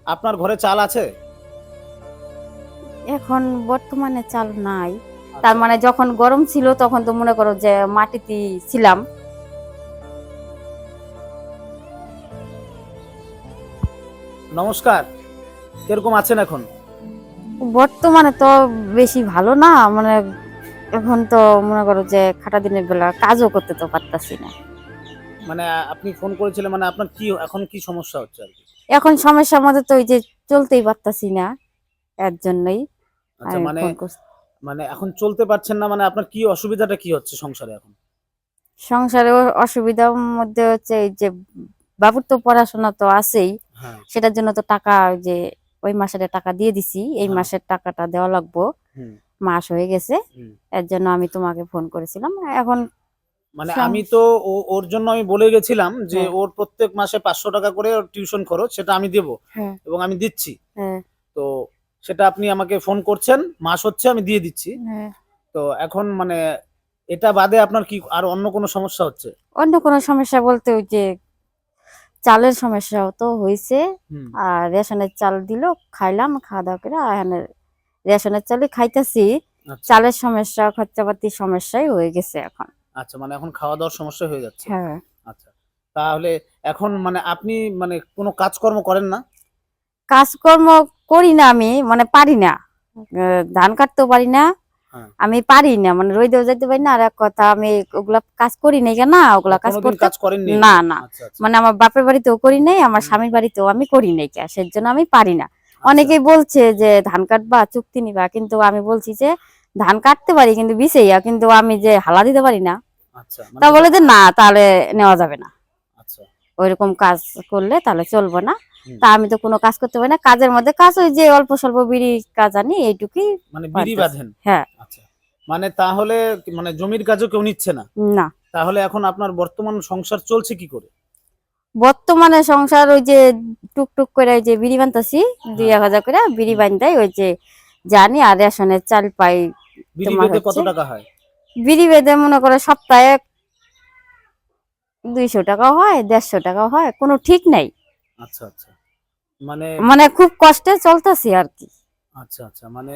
আপনার ঘরে চাল আছে? এখন বর্তমানে চাল নাই। তার আচ্ছা। মানে যখন গরম ছিল তখন তো মনে করো যে মাটিতে ছিলাম। নমস্কার। কিরকম আছেন এখন? বর্তমানে তো বেশি ভালো না, মানে এখন তো মনে করো যে খাটা দিনের বেলা কাজও করতে তো পারতাছি না। মানে আপনি ফোন করেছিলেন, মানে আপনার কি এখন কি সমস্যা হচ্ছে আরকি? এখন সমস্যার মধ্যে তো ওই যে চলতেই পারতাছি না, এর জন্যই আচ্ছা, আমি মানে ফোন করছি। মানে এখন চলতে পারছেন না, মানে আপনার কি অসুবিধাটা কি হচ্ছে সংসারে এখন? সংসারে অসুবিধার মধ্যে হচ্ছে এই যে বাবুর তো পড়াশোনা তো আছেই, হ্যাঁ, সেটার জন্য তো টাকা ওই যে ওই মাসের টাকা দিয়ে দিছি, এই হ্যাঁ। মাসের টাকাটা দেওয়া লাগবো। হুম, মাস হয়ে গেছে, হুম। এর জন্য আমি তোমাকে ফোন করেছিলাম এখন। মানে আমি সং- তো ওর জন্য আমি বলে গেছিলাম যে হ্যাঁ, ওর প্রত্যেক মাসে ৫০০ টাকা করে ওর টিউশন খরচ সেটা আমি দেব হ্যাঁ, এবং আমি দিচ্ছি। হ্যাঁ, তো সেটা আপনি আমাকে ফোন করছেন, মাস হচ্ছে আমি দিয়ে দিচ্ছি। হ্যাঁ। তো এখন মানে এটা বাদে আপনার কি আর অন্য কোনো সমস্যা হচ্ছে? অন্য কোনো সমস্যা বলতে ওই যে চালের সমস্যাও তো হয়েছে। হুম। আর রেশনের চাল দিল, খাইলাম, খাওয়া দাওয়া করে এখন রেশনের চালই খাইতেছি। আচ্ছা, চালের সমস্যা, খরচাপাতির সমস্যাই হয়ে গেছে এখন। আচ্ছা, মানে এখন খাওয়া-দাওয়ার সমস্যা হয়ে যাচ্ছে। হ্যাঁ, আচ্ছা। তাহলে এখন মানে আপনি মানে কোনো কাজকর্ম করেন না? কাজকর্ম করি না আমি, মানে পারি না। ধান কাটতেও পারি না, হ্যাঁ। আমি পারি না, মানে রোদেও যেতে পারি না। আর এক কথা, আমি ওগুলা কাজ করি নাই কেন, ওগুলা মানে কাজ কোনদিন করতে কাজ করেননি না এগুলো? না। আচ্ছা, আচ্ছা। মানে আমার বাপের বাড়িতেও করি নাই, আমার হুম। স্বামীর বাড়িতেও আমি করি নাই কে, সেজন্য আমি পারি না। আচ্ছা, অনেকেই বলছে যে ধান কাটবা, চুক্তি নিবা, কিন্তু আমি বলছি যে ধান কাটতে পারি কিন্তু বিছেইয়া, কিন্তু আমি যে হালা দিতে পারি না। আচ্ছা। তা মানে এটা বলে যে না, তাহলে নেওয়া যাবে না, আচ্ছা। ওইরকম কাজ করলে তাহলে চলবো না। হুম। তা আমি তো কোনো কাজ করতে পারি না, কাজের মধ্যে কাজ ওই যে অল্প স্বল্প বিড়ি কাজ আনি, এইটুকুই মানে বিড়ি পারতেছি। বাঁধেন? হ্যাঁ। আচ্ছা। মানে তাহলে মানে জমির কাজও কেউ নিচ্ছে না? না, তাহলে এখন আপনার বর্তমান সংসার চলছে কি করে? বর্তমানে সংসার ওই যে টুকটুক করে ওই যে বিড়ি বানতাছি, দুই হ্যাঁ। এক হাজার করে বিড়ি হুম। বান্ধাই ওই যে জানি, আর রেশনের চাল পাই। বিড়ি তোমার বেঁধে কত হচ্ছে টাকা হয়? বিড়ি বেঁধে মনে করো সপ্তাহে 200 টাকাও হয়, 150 টাকাও হয়, কোনো ঠিক নাই। আচ্ছা, আচ্ছা। মানে মানে খুব কষ্টে চলতেছি আর কি। আচ্ছা, আচ্ছা। মানে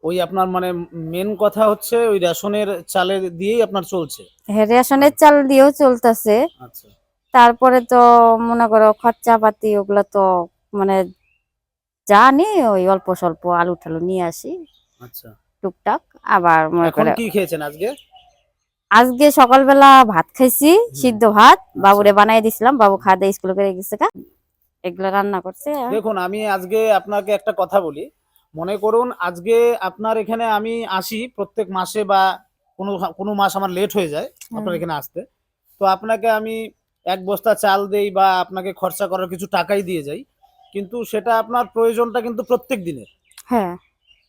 ওই আপনার মানে মেন কথা হচ্ছে ওই রেশনের চালের দিয়েই আপনার চলছে। হ্যাঁ, রেশনের আচ্ছা, চাল দিয়েও চলতেছে। আচ্ছা, তারপরে তো মনে করো খরচা পাতি ওগুলা তো মানে জানি, ওই অল্প স্বল্প আলু টালু নিয়ে আসি আচ্ছা। টুকটাক। আবার মনে এখন করে কি খেয়েছেন আজকে? আজকে সকালবেলা ভাত খাইছি, হুম। সিদ্ধ ভাত আচ্ছা। বাবুরে বানাই দিছিলাম, বাবু হুম। খাওয়া দিয়ে স্কুলে করে গেছে গা। এগুলা রান্না করছে। দেখুন, আমি আজকে আপনাকে একটা কথা বলি। মনে করুন আজকে আপনার এখানে আমি আসি প্রত্যেক মাসে বা কোনো মাস আমার লেট হয়ে যায় হুম, আপনার এখানে আসতে। তো আপনাকে আমি ১ বস্তা চাল দেই বা আপনাকে খরচা করার কিছু টাকাই দিয়ে যাই। কিন্তু সেটা আপনার প্রয়োজনটা কিন্তু প্রত্যেক দিনের। হ্যাঁ,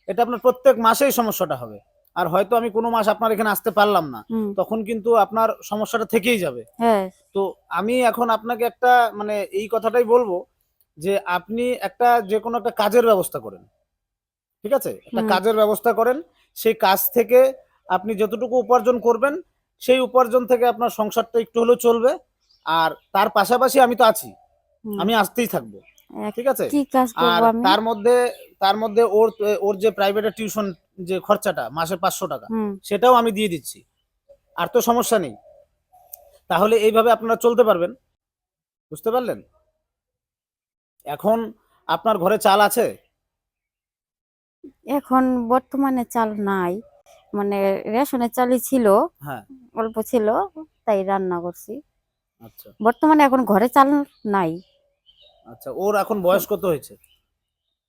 এটা আপনার প্রত্যেক মাসেই সমস্যাটা হবে। আর হয়তো আমি কোনো মাস আপনার এখানে আসতে পারলাম না। হুম, তখন কিন্তু আপনার সমস্যাটা থেকেই যাবে। হ্যাঁ, তো আমি এখন আপনাকে একটা মানে এই কথাটাই বলব যে আপনি একটা যেকোনো একটা কাজের ব্যবস্থা করেন। ঠিক আছে? একটা হুম, কাজের ব্যবস্থা করেন। সেই কাজ থেকে আপনি যতটুকু উপার্জন করবেন, সেই উপার্জন থেকে আপনার সংসারটা একটু হলেও চলবে। আর তার পাশাপাশি আমি তো আছি। হুম। আমি আসতেই থাকবো। ঠিক আছে? কি কাজ আর করবো আমি? তার মধ্যে ওর যে প্রাইভেটের টিউশন যে খরচাটা মাসে ৳৫০০ হুম, সেটাও আমি দিয়ে দিচ্ছি। আর তো সমস্যা নেই। তাহলে এইভাবে আপনারা চলতে পারবেন। বুঝতে পারলেন? এখন আপনার ঘরে চাল আছে? এখন বর্তমানে চাল নাই, মানে রেশনের চালই ছিল, হ্যাঁ, অল্প ছিল, তাই রান্না করছি। আচ্ছা, বর্তমানে এখন ঘরে চাল নাই। আচ্ছা। ওর এখন বয়স কত হয়েছে?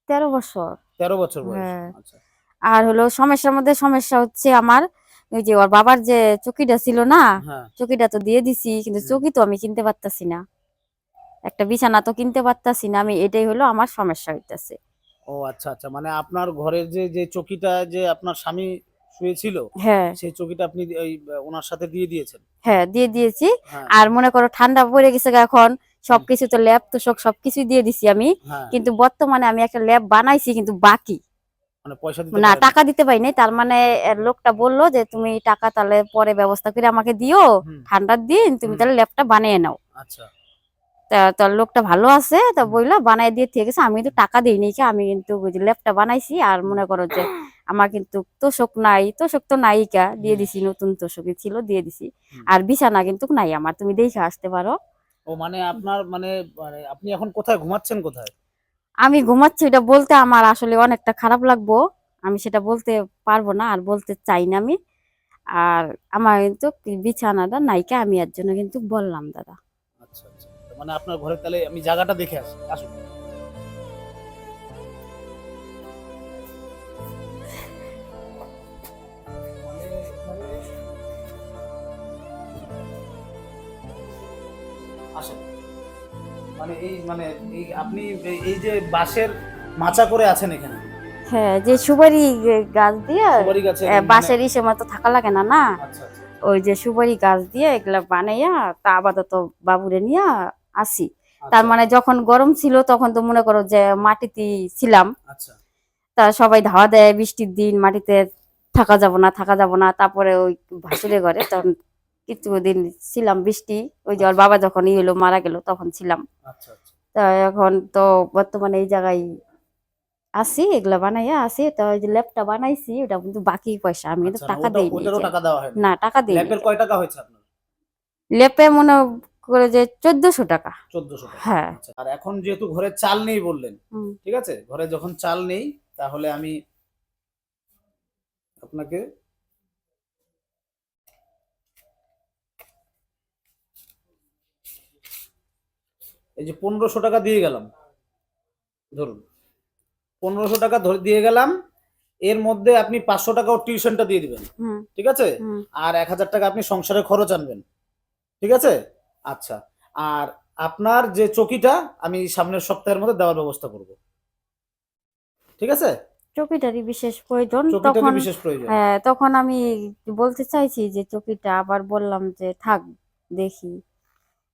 13 বছর। ১৩ বছর বয়স। হ্যাঁ। আচ্ছা, আর হলো সমস্যার মধ্যে সমস্যা হচ্ছে আমার, ওই যে ওর বাবার যে চকিটা ছিল না, হ্যাঁ, চকিটা তো দিয়ে দিছি, কিন্তু হুম। চকি তো আমি কিনতে পারতাছি না, একটা বিছানা তো কিনতে পারতাছি না আমি, এটাই হলো আমার সমস্যা হইতাছে। ও আচ্ছা, আচ্ছা। মানে আপনার ঘরের যে চকিটা যে আপনার স্বামী শুয়েছিল, হ্যাঁ, সেই চকিটা আপনি ওই উনার সাথে দিয়ে দিয়েছেন। হ্যাঁ, দিয়ে দিয়েছি। হ্যাঁ, আর মনে করো ঠান্ডা পড়ে গেছে গা এখন, হুম, সবকিছু তো ল্যাপ তোশক সবকিছুই দিয়ে দিছি আমি। হ্যাঁ। কিন্তু বর্তমানে আমি একটা ল্যাব বানাইছি কিন্তু বাকি, মানে পয়সা দিতে না পারেননি। টাকা দিতে পারি নাই। তার মানে লোকটা বললো যে তুমি টাকা তাহলে পরে ব্যবস্থা করে আমাকে দিও, হুম, ঠান্ডার দিন তুমি হুম। তাহলে ল্যাবটা বানিয়ে নাও। আচ্ছা। তা তোর লোকটা ভালো আছে, তা বইলা বানাই দিয়ে ঠিক আছে। আমি কিন্তু টাকা দিইনি, কি আমি কিন্তু ওই যে ল্যাপটা বানাইছি। আর মনে করো যে আমার কিন্তু তোষক নাই, তোষক তো নাইকা দিয়ে দিছি, নতুন তোষকই ছিল দিয়ে দিছি। হুম। আর বিছানা কিন্তু নাই আমার, তুমি দেখে আসতে পারো। ও মানে আপনার মানে মানে আপনি এখন কোথায় ঘুমাচ্ছেন কোথায়? আমি ঘুমাচ্ছি, এটা বলতে আমার আসলে অনেকটা খারাপ লাগবো। আমি সেটা বলতে পারবো না, আর বলতে চাই না আমি। আর আমার কিন্তু বিছানাটা নাইকা, আমি এর জন্য কিন্তু বললাম দাদা। আচ্ছা আচ্ছা, মানে আপনার ঘরে তাহলে আমি জায়গাটা দেখে আসি, আসুন। আসেন। মানে এই আপনি এই যে বাঁশের মাচা করে আছেন এখানে, হ্যাঁ, যে সুপারি গাছ দিয়ে সুপারি গাছের বাঁশের ইসে মতো থাকা লাগে না না, আচ্ছা আচ্ছা ওই যে সুপারি গাছ দিয়ে এগুলা বানাইয়া তা আপাতত বাবুরে নিয়ে আসি। তার আচ্ছা মানে যখন গরম ছিল তখন তো মনে করো যে মাটিতে ছিলাম, আচ্ছা তা সবাই ধাওয়া দেয় বৃষ্টির দিন মাটিতে থাকা যাব না, থাকা যাব না। তারপরে ওই ভাসুরে ঘরে তখন কিছুদিন ছিলাম, বৃষ্টি ওই যে ওর বাবা যখন ই হলো মারা গেল তখন ছিলাম। আচ্ছা আচ্ছা তা এখন তো বর্তমানে এই জায়গায় আছি, এগুলা বানাইয়া আছি। তো ওই যে ল্যাপটা বানাইছি ওটা কিন্তু বাকি পয়সা, আমি কিন্তু আচ্ছা, না টাকা ওটা দিইনি ওটারও যে। টাকা দেওয়া হয়নি? না, টাকা দিইনি। ল্যাপের কয় টাকা হয়েছে আপনার? লেপে মনে করে যে 1400 টাকা। 1400 টাকা। হ্যাঁ। আচ্ছা, আর এখন যেহেতু ঘরে চাল নেই বললেন, হুম। ঠিক আছে, ঘরে যখন চাল নেই তাহলে আমি আপনাকে এই যে 1500 টাকা দিয়ে গেলাম, ধরুন 1500 টাকা ধরে দিয়ে গেলাম। এর মধ্যে আপনি 500 টাকা ওর টিউশনটা দিয়ে দিবেন, হুম। ঠিক আছে? হুম। আর 1000 টাকা আপনি সংসারে খরচ আনবেন, ঠিক আছে? আচ্ছা, আর আপনার যে চকিটা আমি সামনের সপ্তাহের মধ্যে দেওয়ার ব্যবস্থা করব, ঠিক আছে? চকিটারই বিশেষ প্রয়োজন চকিটারই তখন। বিশেষ প্রয়োজন। হ্যাঁ, তখন আমি বলতে চাইছি যে চকিটা, আবার বললাম যে থাক দেখি।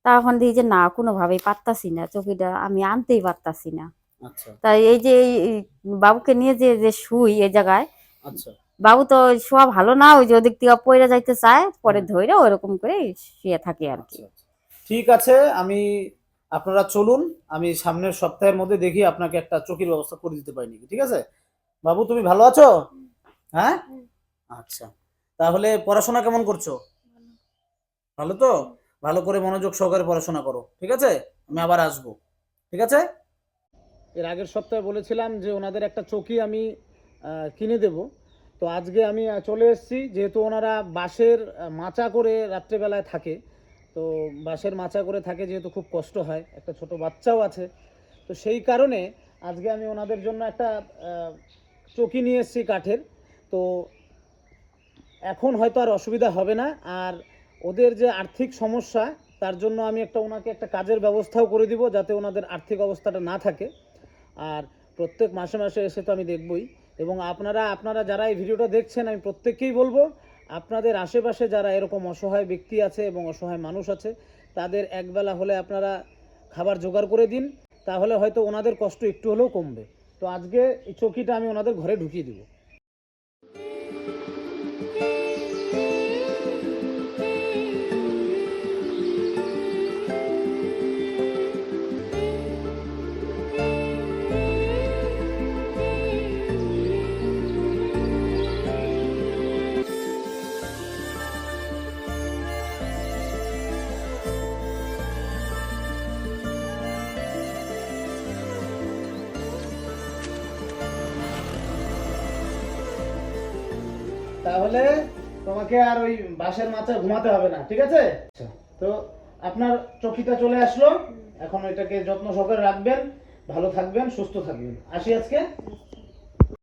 তখন দেখি যে না, কোনোভাবেই পারতাছি না, চকিটা আমি আনতেই পারতাছি না। আচ্ছা তাই এই যে এই বাবুকে নিয়ে যে যে শুই এই জায়গায়, আচ্ছা বাবু তো শোয়া ভালো না, ওই যে ওদিক থেকে পড়ে যাইতে চায়, পরে হুম, ধইরা ওরকম করে শুয়ে থাকে আর কি। আচ্ছা আচ্ছা। ঠিক আছে, আমি আপনারা চলুন, আমি সামনের সপ্তাহের মধ্যে দেখি আপনাকে একটা চকির ব্যবস্থা করে দিতে পারি নাকি, ঠিক আছে? বাবু তুমি ভালো আছো? হ্যাঁ, আচ্ছা। তাহলে পড়াশোনা কেমন করছো? ভালো তো? ভালো করে মনোযোগ সহকারে পড়াশোনা করো, ঠিক আছে? আমি আবার আসবো, ঠিক আছে? এর আগের সপ্তাহে বলেছিলাম যে ওনাদের একটা চকি আমি কিনে দেব। তো আজকে আমি চলে এসেছি, যেহেতু ওনারা বাঁশের মাচা করে রাত্রেবেলায় থাকে। তো বাঁশের মাচা করে থাকে যেহেতু খুব কষ্ট হয়, একটা ছোট বাচ্চাও আছে। তো সেই কারণে আজকে আমি ওনাদের জন্য একটা চকি নিয়ে এসেছি কাঠের। তো এখন হয়তো আর অসুবিধা হবে না। আর ওদের যে আর্থিক সমস্যা, তার জন্য আমি ওনাকে একটা কাজের ব্যবস্থাও করে দিব, যাতে ওনাদের আর্থিক অবস্থাটা না থাকে। আর প্রত্যেক মাসে মাসে এসে তো আমি দেখবই। এবং আপনারা যারা এই ভিডিওটা দেখছেন, আমি প্রত্যেককেই বলবো, আপনাদের আশেপাশে যারা এরকম অসহায় ব্যক্তি আছে এবং অসহায় মানুষ আছে, তাদের একবেলা হলে আপনারা খাবার জোগাড় করে দিন, তাহলে হয়তো ওনাদের কষ্ট একটু হলেও কমবে। তো আজকে এই চকিটা আমি ওনাদের ঘরে ঢুকিয়ে দিব। তাহলে তোমাকে আর ওই বাঁশের মাচায় ঘুমাতে হবে না, ঠিক আছে? আচ্ছা, তো আপনার চকিটা চলে আসলো, এখন এটাকে যত্ন সহকারে রাখবেন, ভালো থাকবেন, সুস্থ থাকবেন। আসি আজকে।